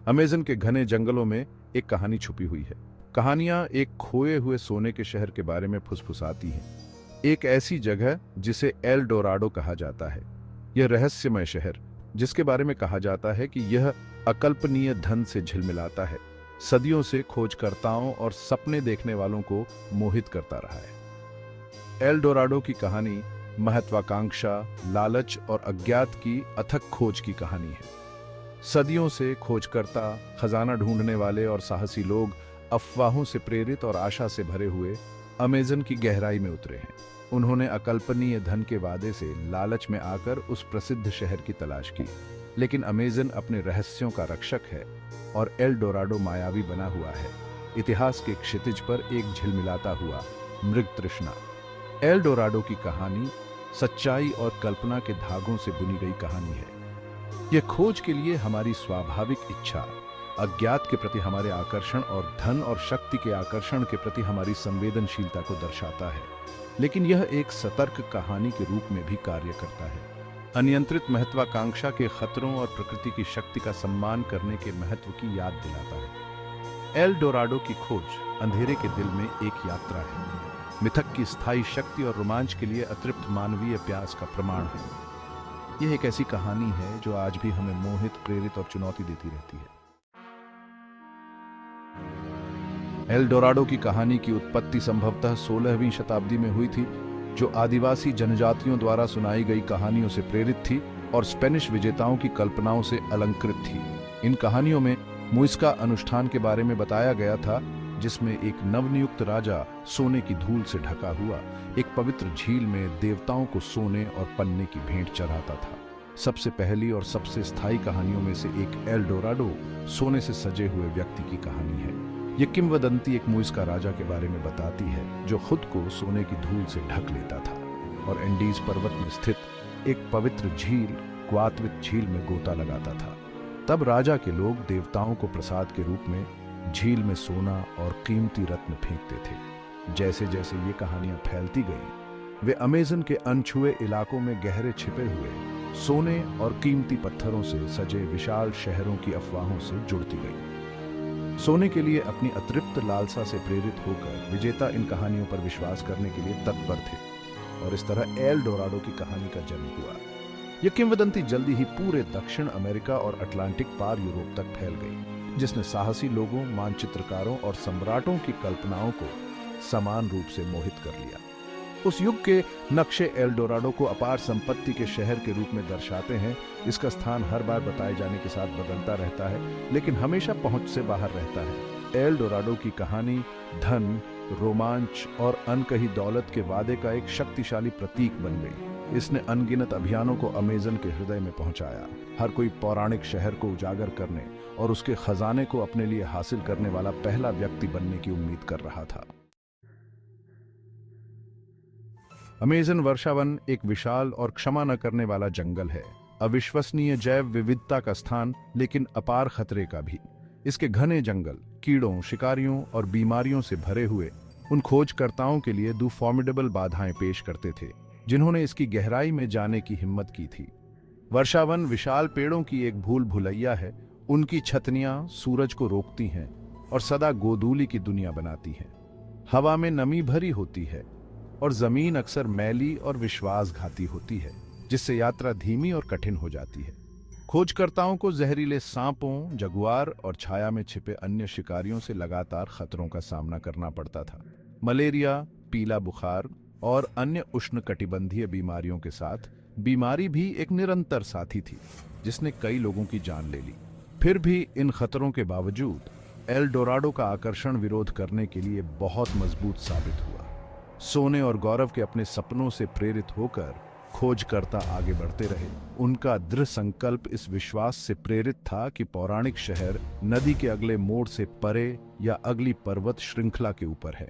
Amazon के घने जंगलों में एक कहानी छुपी हुई है। कहानियां एक खोए हुए सोने के शहर के बारे में फुसफुसाती हैं। एक ऐसी जगह जिसे एल डोराडो कहा जाता है। यह रहस्यमय शहर, जिसके बारे में कहा जाता है कि यह अकल्पनीय धन से झिलमिलाता है, सदियों से खोजकर्ताओं और सपने देखने वालों को मोहित करता रहा है। एल डोराडो की कहानी महत्वाकांक्षा, लालच और अज्ञात की अथक खोज की कहानी है। सदियों से खोजकर्ता, खजाना ढूंढने वाले और साहसी लोग अफवाहों से प्रेरित और आशा से भरे हुए अमेज़न की गहराई में उतरे हैं। उन्होंने अकल्पनीय धन के वादे से लालच में आकर उस प्रसिद्ध शहर की तलाश की, लेकिन अमेज़न अपने रहस्यों का रक्षक है और एल डोराडो मायावी बना हुआ है, इतिहास के क्षितिज पर एक झिलमिलाता हुआ मृग तृष्णा। एल डोराडो की कहानी सच्चाई और कल्पना के धागों से बुनी गई कहानी है। यह खोज के लिए हमारी स्वाभाविक इच्छा, अज्ञात के प्रति हमारे आकर्षण और धन और शक्ति के आकर्षण के प्रति हमारी संवेदनशीलता को दर्शाता है, लेकिन यह एक सतर्क कहानी के रूप में भी कार्य करता है। अनियंत्रित महत्वाकांक्षा के खतरों और प्रकृति की शक्ति का सम्मान करने के महत्व की याद दिलाता है। एल डोराडो की खोज अंधेरे के दिल में एक यात्रा है, मिथक की स्थायी शक्ति और रोमांच के लिए अतृप्त मानवीय प्यास का प्रमाण है। यह एक ऐसी कहानी है जो आज भी हमें मोहित, प्रेरित और चुनौती देती रहती है। एल डोराडो की कहानी की उत्पत्ति संभवतः 16वीं शताब्दी में हुई थी, जो आदिवासी जनजातियों द्वारा सुनाई गई कहानियों से प्रेरित थी और स्पेनिश विजेताओं की कल्पनाओं से अलंकृत थी। इन कहानियों में मुइस्का अनुष्ठान के बारे में बताया गया था, जिसमें एक नवनियुक्त राजा सोने की धूल से ढका हुआ एक पवित्र झील में देवताओं को सोने और पन्ने की भेंट चढ़ाता था। सबसे पहली और सबसे स्थायी कहानियों में से एक एल डोराडो सोने से सजे हुए व्यक्ति की कहानी है। यह किंवदंती एक मुइस्का राजा के बारे में बताती है, जो खुद को सोने की धूल से ढक लेता था और एंडीज पर्वत में स्थित एक पवित्र झील, क्वातवित झील में गोता लगाता था। तब राजा के लोग देवताओं को प्रसाद के रूप में झील में सोना और कीमती रत्न फेंकते थे। जैसे जैसे ये कहानियां फैलती गईं, वे अमेज़न के अनछुए इलाकों में गहरे छिपे हुए सोने और कीमती पत्थरों से सजे विशाल शहरों की अफवाहों से जुड़ती गईं। सोने के लिए अपनी अतृप्त लालसा से प्रेरित होकर विजेता इन कहानियों पर विश्वास करने के लिए तत्पर थे, और इस तरह एल डोराडो की कहानी का जन्म हुआ। यह किंवदंती जल्दी ही पूरे दक्षिण अमेरिका और अटलांटिक पार यूरोप तक फैल गई, जिसने साहसी लोगों, मानचित्रकारों और सम्राटों की कल्पनाओं को समान रूप से मोहित कर लिया। उस युग के नक्शे एल डोराडो को अपार संपत्ति के शहर के रूप में दर्शाते हैं। इसका स्थान हर बार बताए जाने के साथ बदलता रहता है, लेकिन हमेशा पहुंच से बाहर रहता है। एल डोराडो की कहानी धन, रोमांच और अनकही दौलत के वादे का एक शक्तिशाली प्रतीक बन गई। इसने अनगिनत अभियानों को अमेज़न के हृदय में पहुंचाया। हर कोई पौराणिक शहर को उजागर करने और उसके खजाने को अपने लिए हासिल करने वाला पहला व्यक्ति बनने की उम्मीद कर रहा था। अमेज़न वर्षावन एक विशाल और क्षमा न करने वाला जंगल है, अविश्वसनीय जैव विविधता का स्थान, लेकिन अपार खतरे का भी। इसके घने जंगल कीड़ों, शिकारियों और बीमारियों से भरे हुए उन खोजकर्ताओं के लिए दो फॉर्मिडेबल बाधाएं पेश करते थे, जिन्होंने इसकी गहराई में जाने की हिम्मत की थी। वर्षावन विशाल पेड़ों की एक भूल भुलैया है। उनकी छतनियां सूरज को रोकती हैं और सदा गोधूली की दुनिया बनाती हैं। हवा में नमी भरी होती है और जमीन अक्सर मैली और विश्वासघाती होती है, जिससे यात्रा धीमी और कठिन हो जाती है। खोजकर्ताओं को जहरीले सांपों, जगुआर और छाया में छिपे अन्य शिकारियों से लगातार खतरों का सामना करना पड़ता था। मलेरिया, पीला बुखार और अन्य उष्णकटिबंधीय बीमारियों के साथ बीमारी भी एक निरंतर साथी थी, जिसने कई लोगों की जान ले ली। फिर भी इन खतरों के बावजूद एल डोराडो का आकर्षण विरोध करने के लिए बहुत मजबूत साबित हुआ। सोने और गौरव के अपने सपनों से प्रेरित होकर खोजकर्ता आगे बढ़ते रहे। उनका दृढ़ संकल्प इस विश्वास से प्रेरित था कि पौराणिक शहर नदी के अगले मोड़ से परे या अगली पर्वत श्रृंखला के ऊपर है।